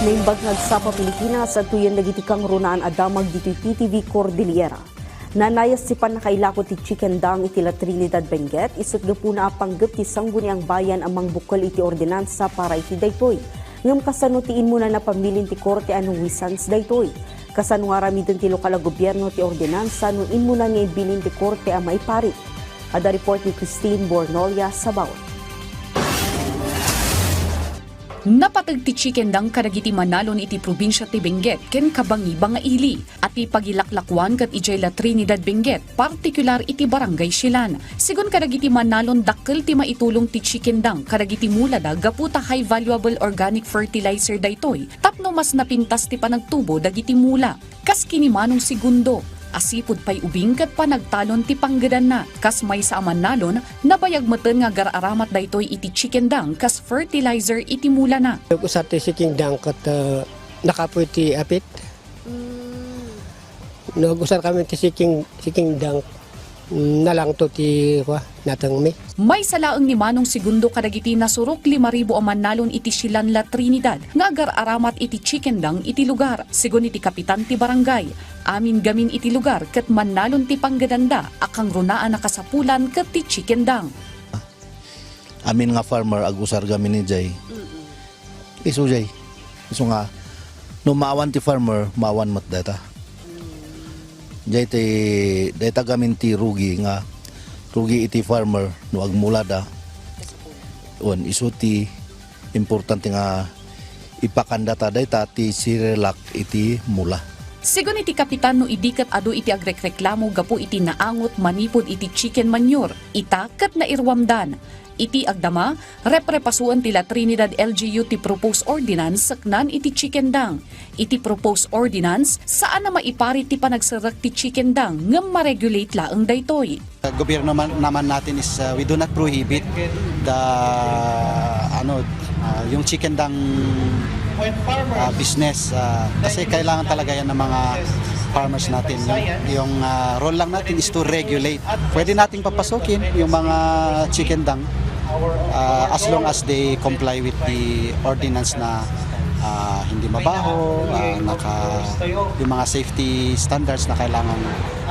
Naimbag nagsapa Pilipinas at tuyan nagitikang runaan adamag dito'y PTV Cordillera. Nanayas si panakailakot ti Chiquendang iti La Trinidad Benguet, isut gapuna panggap ti sangguniang bayan amang bukal iti ordinansa para iti daytoy. Ngam kasanutiin muna na pamilin ti Korte anong wisans daytoy. Kasano nga ramidon ti lokal a gobyerno ti ordinansa no inmuna nga ibilin ti Korte a maiparit. Ada report ni Christine Bornolia sa bawat. Napatag ti Chiquendang kadagiti manalon iti probinsya ti Benguet ken kabangi ili at ipagilaklakwan kat ijay La Trinidad Benguet partikular iti barangay Silan. Sigon kadagiti manalon dakkel ti maitulong ti Chiquendang kadagiti mulada gaputa high valuable organic fertilizer daytoy tapno mas napintas ti panagtubo dagiti mula. Kas kini manong segundo asipod pay ubing kat panagtalon ti panggadan na. Kas may sa manalon, nabayag meten nga gararamat daytoy iti Chiquendang kas fertilizer iti mula na. Usat ti Chiquendang kat nakapoy ti apit. Nag-usat kami ti Chiquendang nalang to ti natang mi. May salaang ni manong segundo kadagiti nasurok 5,000 a manalon iti Silan La Trinidad nga gararamat iti Chiquendang iti lugar. Sigon iti kapitan ti barangay. Amin gamin iti lugar ket manalon ti panggadanda akang runaan nakasapulan ket ti Chiquendang. Amin nga farmer agusar gamin ni Jay. Isu Jay. Isu nga no maawan ti farmer maawan mat data. Jay ti data gamin ti rugi iti farmer no agmulada. On isu ti importante nga ipakandata data ti sirelak iti mula. Sigon iti kapitan no idikat adu iti agrekreklamo gapu iti naangot manipod iti chicken manure, ita ket nairwamdan. Iti agdama, reprepasuan ti La Trinidad LGU ti proposed ordinance saknan iti Chiquendang. Iti proposed ordinance saan na maipari ti panagsarak ti Chiquendang ngem ma-regulate laeng daytoy. Gobyerno naman natin is we do not prohibit the yung Chiquendang business kasi kailangan talaga yan ng mga farmers natin. Yung role lang natin is to regulate. Pwede nating papasukin yung mga Chiquendang as long as they comply with the ordinance na hindi mabaho, yung mga safety standards na kailangan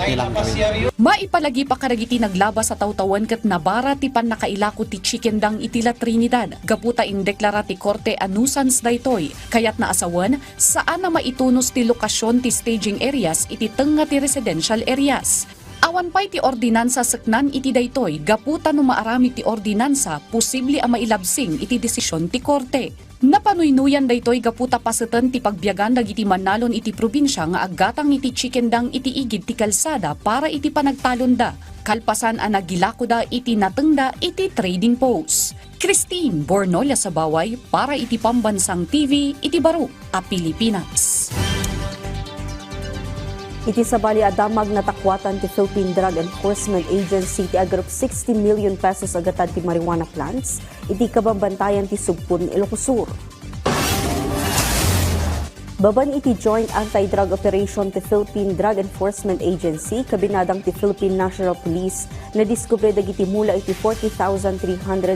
nilang gawin. Maipalagi pa kadagiti naglabas sa tawtawan ket nabara ti panakailako ti Chiquendang iti La Trinidad. Gaputa indeklara ti Korte a nuisance daytoy. Kayat naasawan saan na maitunos ti lokasyon ti staging areas iti tenga ti residential areas. Awan pa'y ti ordinansa saknan iti daytoy, gaputa no maarami ti ordinansa, posible a mailabsing iti desisyon ti Korte. Napanuynuyan daytoy gaputa paseten ti pagbiyagan dagiti manalon iti probinsya nga aggatang iti Chiquendang iti igid ti kalsada para iti panagtalonda. Kalpasan a nagilakoda iti natengda iti trading post. Christine Bornolia sa Baway para iti Pambansang TV iti Baro a Pilipinas. Iti sabali adamag natakwatan ti Philippine Drug Enforcement Agency ti agrop 60 million pesos agatad ti marijuana plants iti kabambantayan ti Sugpon, Ilocos Sur. Baban iti Joint Anti-Drug Operation ti Philippine Drug Enforcement Agency kabinadang ti Philippine National Police na diskubre dagiti mula iti 40,300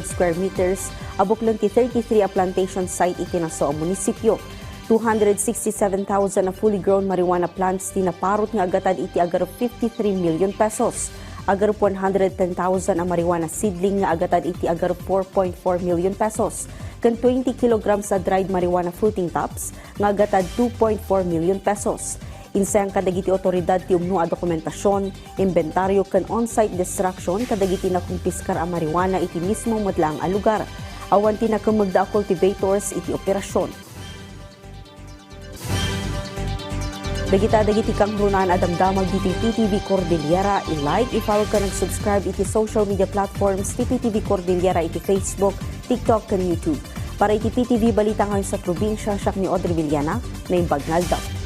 square meters abuklan ti 33 a plantation site iti naso a munisipyo. 267,000 na fully grown marijuana plants tinaparot nga agatad iti agarop 53 million pesos. Agarop 110,000 ang marijuana seedling nga agatad iti agarop 4.4 million pesos. Kan 20 kilograms sa dried marijuana fruiting tops nga agatad 2.4 million pesos. Insayang kadagiti otoridad ti umno a dokumentasyon, inventaryo kan on-site destruction kadagiti na kumpiskar ang marijuana iti mismo madlang a lugar. Awan tinakamagda cultivators iti operasyon. Dagiti kang runaan adamdamag diti PTV Cordillera, i-like, i-follow ka nag-subscribe iti social media platforms ti PTV Cordillera iti Facebook, TikTok, kan YouTube. Para iti PTV balita ngayon sa probinsya, siya ni Audrey Villana, na imbag naldaw.